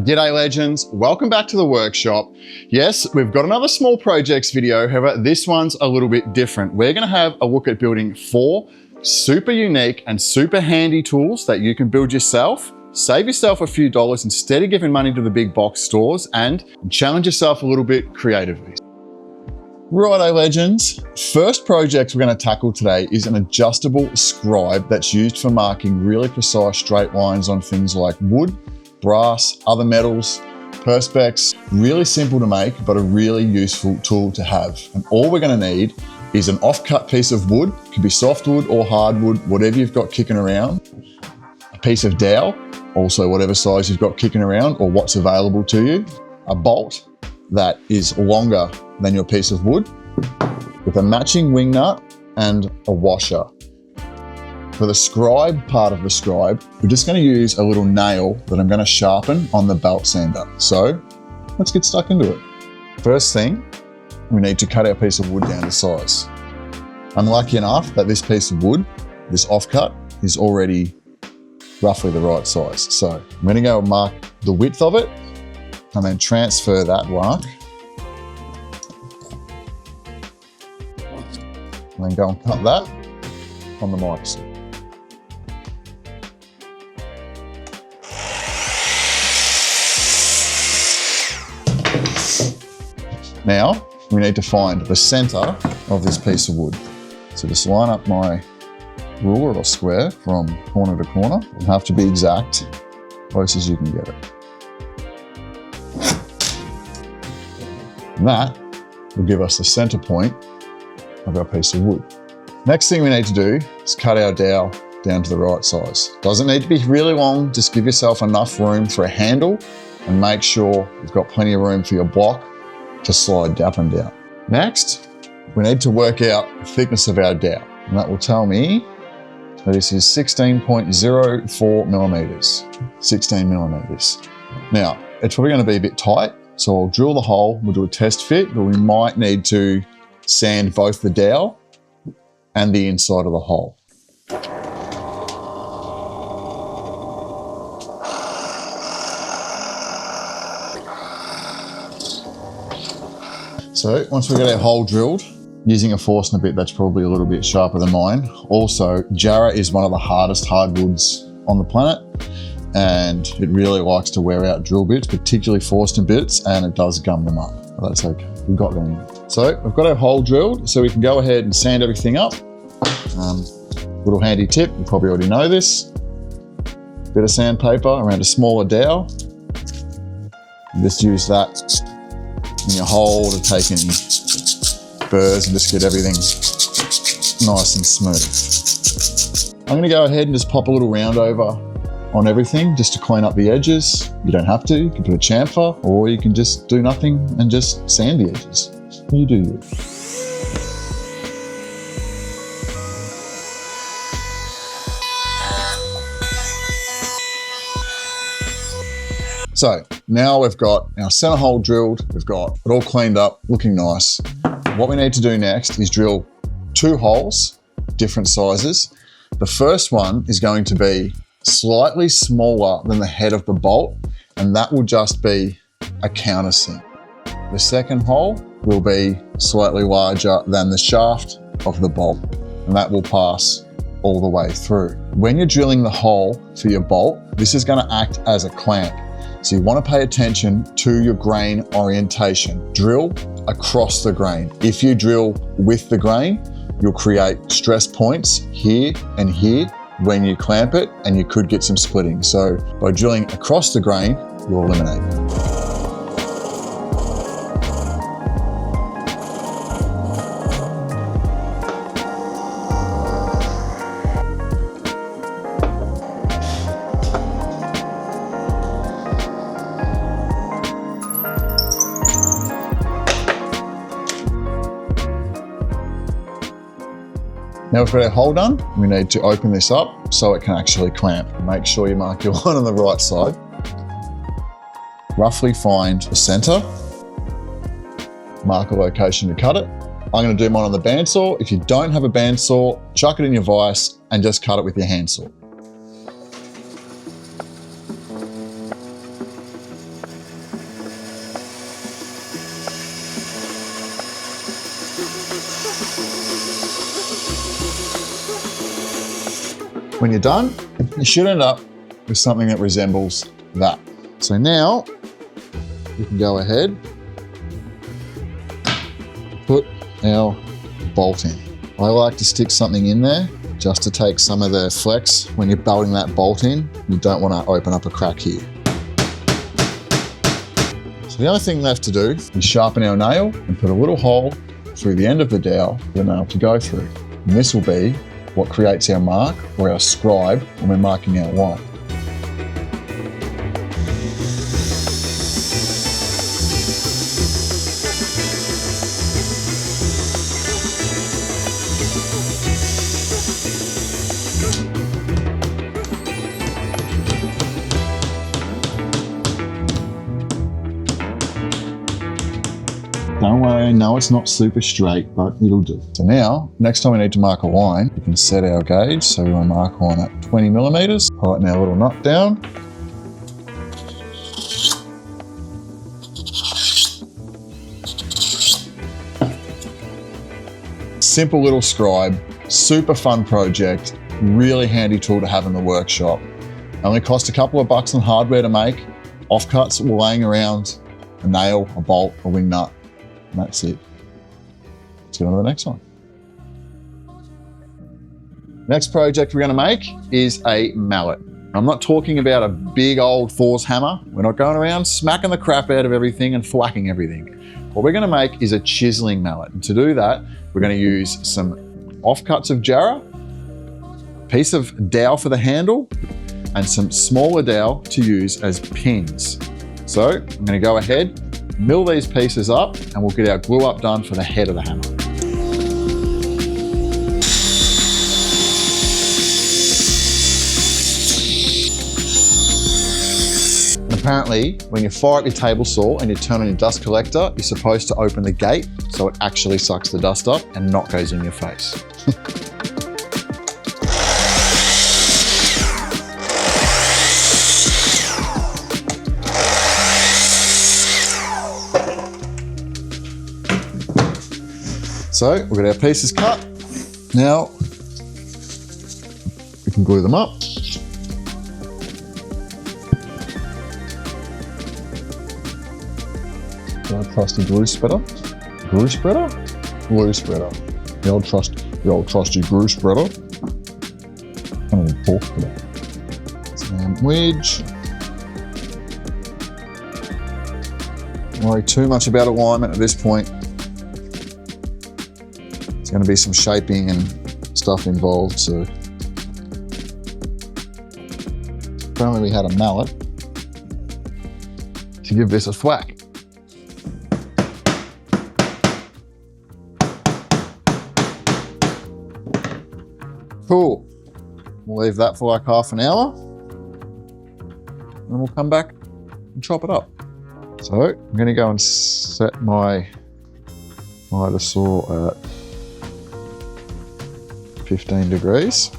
G'day legends, welcome back to the workshop. Yes, we've got another small projects video, however this one's a little bit different. We're going to have a look at building 4 super unique and super handy tools that you can build yourself, save yourself a few dollars instead of giving money to the big box stores, and challenge yourself a little bit creatively. Righto legends, first project we're going to tackle today is an adjustable scribe that's used for marking really precise straight lines on things like wood, brass, other metals, perspex. Really simple to make, but a really useful tool to have. And all we're going to need is an off-cut piece of wood, could be softwood or hardwood, whatever you've got kicking around, a piece of dowel, also whatever size you've got kicking around or what's available to you, a bolt that is longer than your piece of wood, with a matching wing nut and a washer. For the scribe part of the scribe, we're just going to use a little nail that I'm going to sharpen on the belt sander. So let's get stuck into it. First thing, we need to cut our piece of wood down to size. I'm lucky enough that this piece of wood, this offcut, is already roughly the right size. So I'm going to go mark the width of it and then transfer that mark. And then go and cut that on the microscope. Now, we need to find the center of this piece of wood. So just line up my ruler or square from corner to corner. You have to be exact, close as you can get it. And that will give us the center point of our piece of wood. Next thing we need to do is cut our dowel down to the right size. Doesn't need to be really long, just give yourself enough room for a handle and make sure you've got plenty of room for your block to slide up and down. Next, we need to work out the thickness of our dowel, and that will tell me that this is 16.04 millimeters, 16 millimeters. Now, it's probably going to be a bit tight, so I'll drill the hole, we'll do a test fit, but we might need to sand both the dowel and the inside of the hole. So once we get our hole drilled, using a Forstner bit that's probably a little bit sharper than mine. Also, Jarrah is one of the hardest hardwoods on the planet, and it really likes to wear out drill bits, particularly Forstner bits, and it does gum them up. But that's okay, we've got them. So we've got our hole drilled, so we can go ahead and sand everything up. Little handy tip, you probably already know this. Bit of sandpaper around a smaller dowel. You just use that in your hole to take any burrs and just get everything nice and smooth. I'm going to go ahead and just pop a little round over on everything just to clean up the edges. You don't have to, you can put a chamfer, or you can just do nothing and just sand the edges. You do you. So now we've got our center hole drilled, we've got it all cleaned up, looking nice. What we need to do next is drill 2 holes, different sizes. The first one is going to be slightly smaller than the head of the bolt, and that will just be a countersink. The second hole will be slightly larger than the shaft of the bolt, and that will pass all the way through. When you're drilling the hole for your bolt, this is going to act as a clamp. So you want to pay attention to your grain orientation. Drill across the grain. If you drill with the grain, you'll create stress points here and here when you clamp it, and you could get some splitting. So by drilling across the grain, you'll eliminate it. Now we've got our hole done, we need to open this up so it can actually clamp. Make sure you mark your line on the right side. Roughly find the center, mark a location to cut it. I'm going to do mine on the bandsaw. If you don't have a bandsaw, chuck it in your vise and just cut it with your handsaw. When you're done, you should end up with something that resembles that. So now we can go ahead, put our bolt in. I like to stick something in there just to take some of the flex when you're bolting that bolt in. You don't want to open up a crack here. So the only thing left to do is sharpen our nail and put a little hole through the end of the dowel for the nail to go through. And this will be what creates our mark or our scribe when we're marking out line. Don't worry, I know it's not super straight, but it'll do. So now, next time we need to mark a line, we can set our gauge. So we want to mark one at 20 millimeters, tighten our little nut down. Simple little scribe, super fun project, really handy tool to have in the workshop. Only cost a couple of bucks on hardware to make. Offcuts were laying around, a nail, a bolt, a wing nut. And that's it. Let's get on to the next one. Next project we're going to make is a mallet. I'm not talking about a big old Thor's hammer. We're not going around smacking the crap out of everything and thwacking everything. What we're going to make is a chiseling mallet. And to do that, we're going to use some offcuts of jarrah, a piece of dowel for the handle, and some smaller dowel to use as pins. So I'm going to go ahead, mill these pieces up, and we'll get our glue up done for the head of the hammer. And apparently, when you fire up your table saw and you turn on your dust collector, you're supposed to open the gate so it actually sucks the dust up and not goes in your face. So we've got our pieces cut. Now we can glue them up. The old trusty glue spreader. Glue spreader? Glue spreader. The old trusty glue spreader. I can't even talk to that. Sandwich. Don't worry too much about alignment at this point. There's going to be some shaping and stuff involved, so apparently we had a mallet to give this a thwack. Cool. We'll leave that for like half an hour, and we'll come back and chop it up. So I'm going to go and set my miter saw at 15 degrees.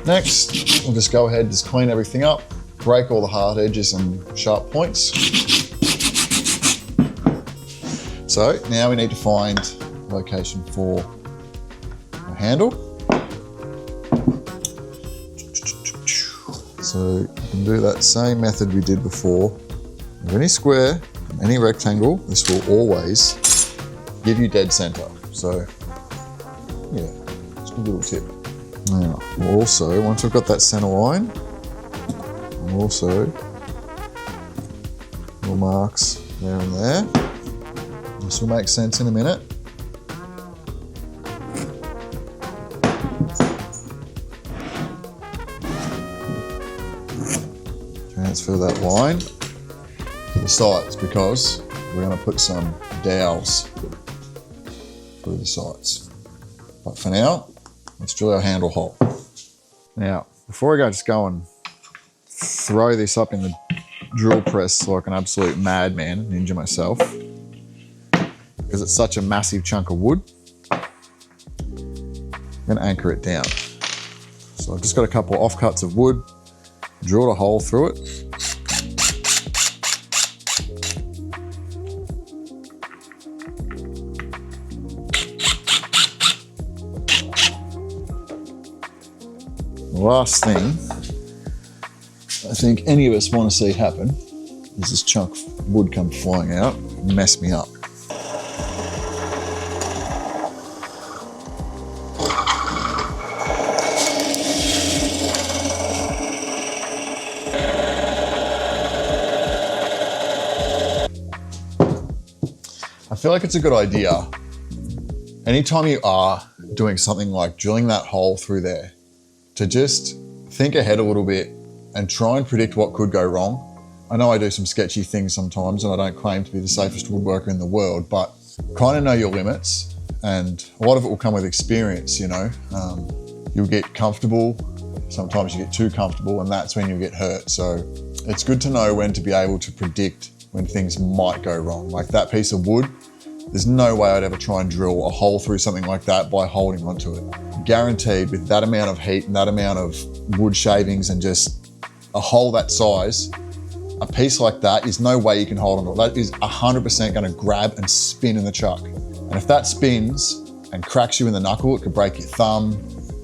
Next, we'll just go ahead and just clean everything up, break all the hard edges and sharp points. So now we need to find a location for our handle. So you can do that same method we did before. With any square, any rectangle, this will always give you dead center. So yeah, just a little tip. Now, we'll also, once we've got that center line, we'll also little marks there and there. This will make sense in a minute. Transfer that line to the sides because we're going to put some dowels through the sides. But for now, let's drill our handle hole. Now, before I go, just go and throw this up in the drill press like an absolute madman and injure myself. Because it's such a massive chunk of wood, I'm gonna anchor it down. So I've just got a couple of offcuts of wood, drilled a hole through it. The last thing I think any of us want to see happen is this chunk of wood come flying out and mess me up. I feel like it's a good idea, anytime you are doing something like drilling that hole through there, to just think ahead a little bit and try and predict what could go wrong. I know I do some sketchy things sometimes and I don't claim to be the safest woodworker in the world, but kind of know your limits, and a lot of it will come with experience, you know. You'll get comfortable, sometimes you get too comfortable, and that's when you get hurt. So it's good to know when to be able to predict when things might go wrong. Like that piece of wood, there's no way I'd ever try and drill a hole through something like that by holding onto it. Guaranteed, with that amount of heat and that amount of wood shavings and just a hole that size, a piece like that is no way you can hold onto it. That is 100% gonna grab and spin in the chuck. And if that spins and cracks you in the knuckle, it could break your thumb.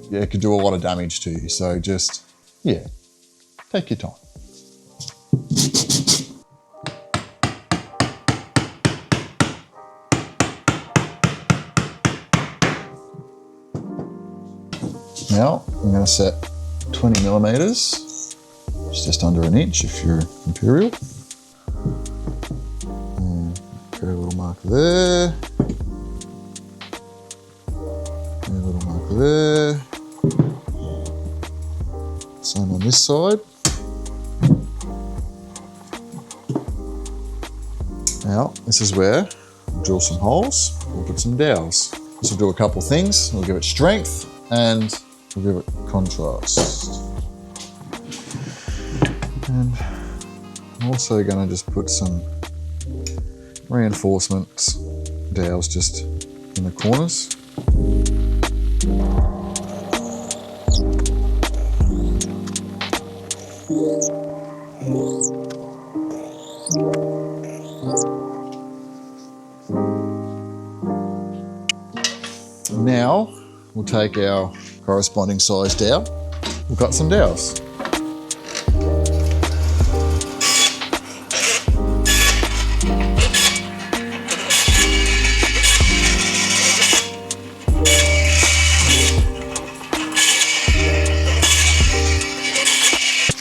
Yeah, it could do a lot of damage to you. So just, yeah, take your time. Now I'm going to set 20 millimeters, just under an inch if you're imperial. And create a little marker there. And a little marker there. Same on this side. Now this is where we'll drill some holes. We'll put some dowels. This will do a couple things. We'll give it strength and we'll give it contrast. And I'm also going to just put some reinforcements dowels just in the corners. Now we'll take our corresponding size dowel. We've got some dowels.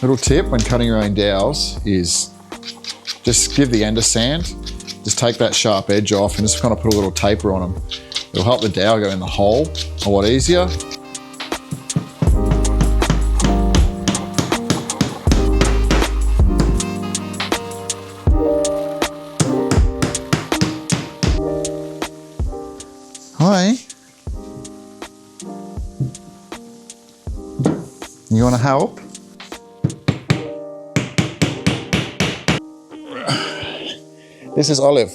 Little tip when cutting your own dowels is just give the end a sand. Just take that sharp edge off and just kind of put a little taper on them. It'll help the dowel go in the hole a lot easier. Hi. You want to help? This is Olive.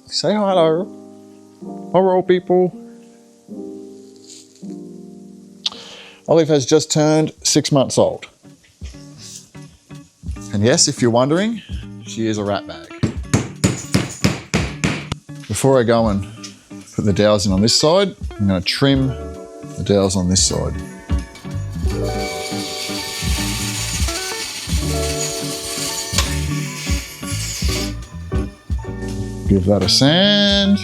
Say hello. Hello, people. Olive has just turned 6 months old. And yes, if you're wondering, she is a rat bag. Before I go and put the dowels in on this side, I'm going to trim the dowels on this side. Give that a sand.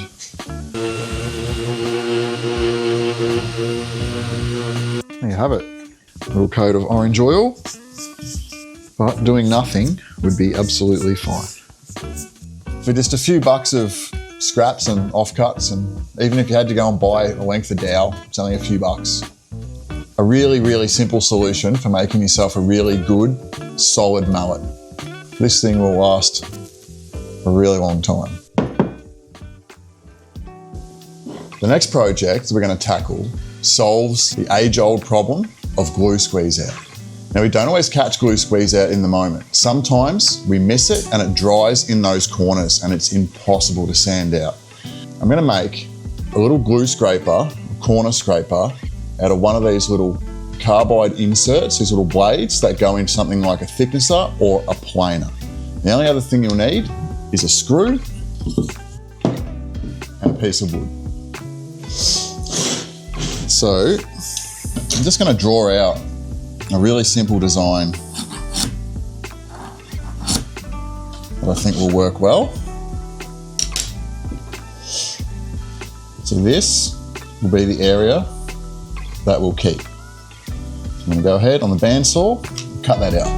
There you have it. A little coat of orange oil, but doing nothing would be absolutely fine. For just a few bucks of scraps and offcuts, and even if you had to go and buy a length of dowel, it's only a few bucks. A really, really simple solution for making yourself a really good, solid mallet. This thing will last a really long time. The next project we're going to tackle solves the age-old problem of glue squeeze out. Now, we don't always catch glue squeeze out in the moment. Sometimes we miss it and it dries in those corners and it's impossible to sand out. I'm going to make a little glue scraper, a corner scraper, out of one of these little carbide inserts, these little blades that go into something like a thicknesser or a planer. The only other thing you'll need is a screw and a piece of wood. So I'm just going to draw out a really simple design that I think will work well. So this will be the area that we'll keep. So I'm going to go ahead on the bandsaw and cut that out.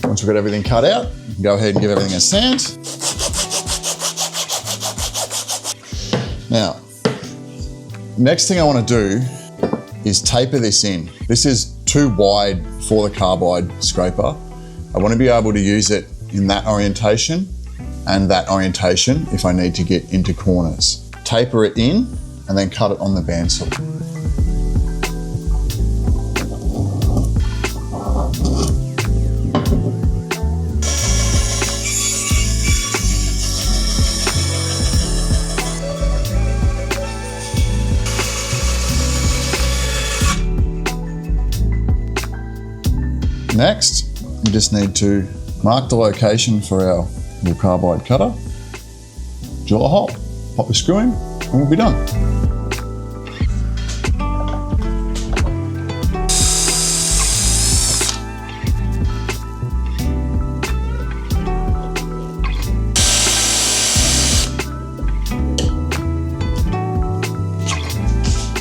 Once we've got everything cut out, we can go ahead and give everything a sand. Now, next thing I want to do is taper this in. This is too wide for the carbide scraper. I want to be able to use it in that orientation and that orientation if I need to get into corners. Taper it in and then cut it on the bandsaw. Next, we just need to mark the location for our little carbide cutter, drill a hole, pop the screw in, and we'll be done.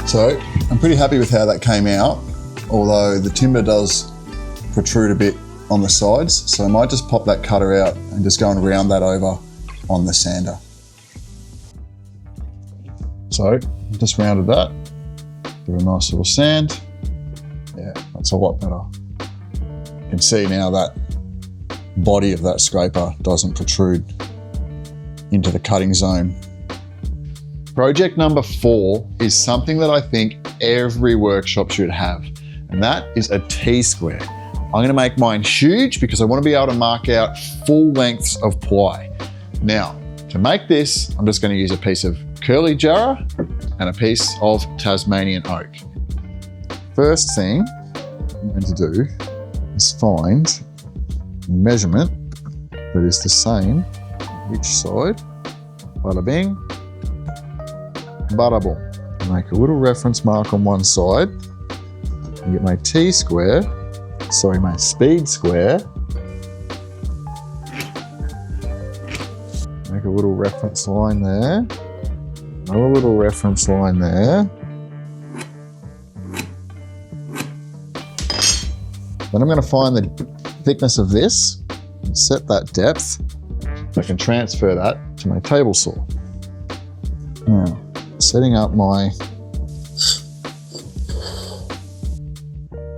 So, I'm pretty happy with how that came out, although the timber does protrude a bit on the sides, so I might just pop that cutter out and just go and round that over on the sander. So just rounded that, give it a nice little sand. Yeah, that's a lot better. You can see now that body of that scraper doesn't protrude into the cutting zone. Project number 4 is something that I think every workshop should have, and that is a T-square. I'm going to make mine huge because I want to be able to mark out full lengths of ply. Now, to make this, I'm just going to use a piece of 𝗘𝗩𝗘𝗥𝗖𝗄 and a piece of Tasmanian oak. First thing I'm going to do is find a measurement that is the same on each side. Bada bing, bada boom. Make a little reference mark on one side and get my T-square. Sorry, my speed square. Make a little reference line there. Another little reference line there. Then I'm going to find the thickness of this and set that depth. I can transfer that to my table saw. Now, setting up my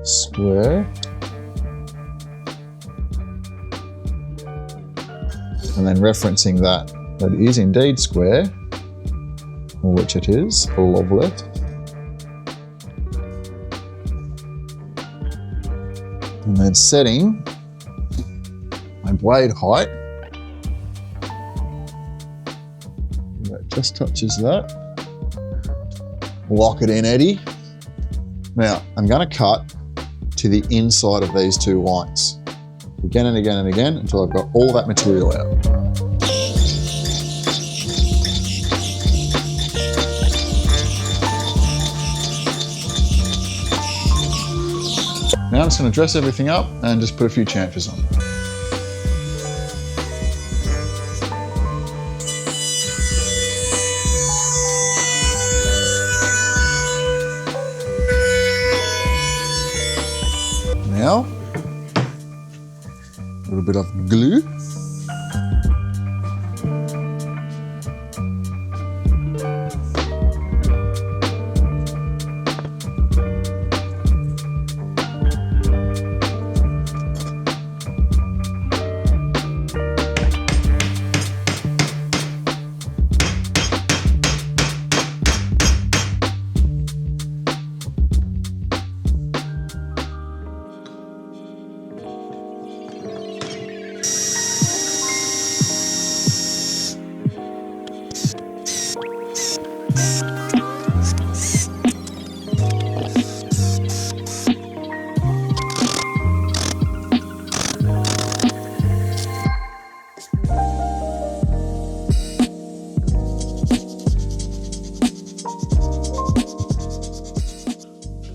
square. And then referencing that is indeed square, or which it is, lovely. And then setting my blade height. That just touches that. Lock it in, Eddie. Now, I'm going to cut to the inside of these two lines. Again and again and again until I've got all that material out. Now I'm just going to dress everything up and just put a few chamfers on. Now, a little bit of glue.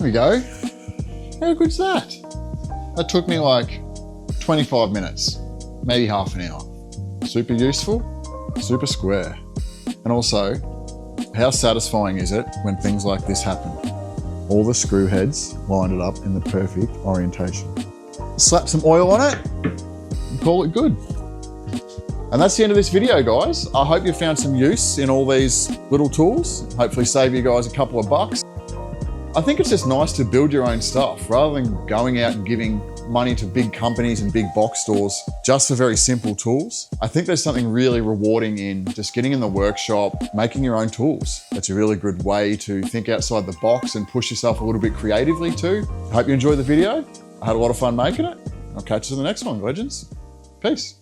we go. How good's that? That took me like 25 minutes, maybe half an hour. Super useful, super square. And also, how satisfying is it when things like this happen? All the screw heads lined it up in the perfect orientation. Slap some oil on it and call it good. And that's the end of this video, guys. I hope you found some use in all these little tools. Hopefully save you guys a couple of bucks. I think it's just nice to build your own stuff rather than going out and giving money to big companies and big box stores just for very simple tools. I think there's something really rewarding in just getting in the workshop, making your own tools. That's a really good way to think outside the box and push yourself a little bit creatively too. I hope you enjoyed the video. I had a lot of fun making it. I'll catch you in the next one, legends. Peace.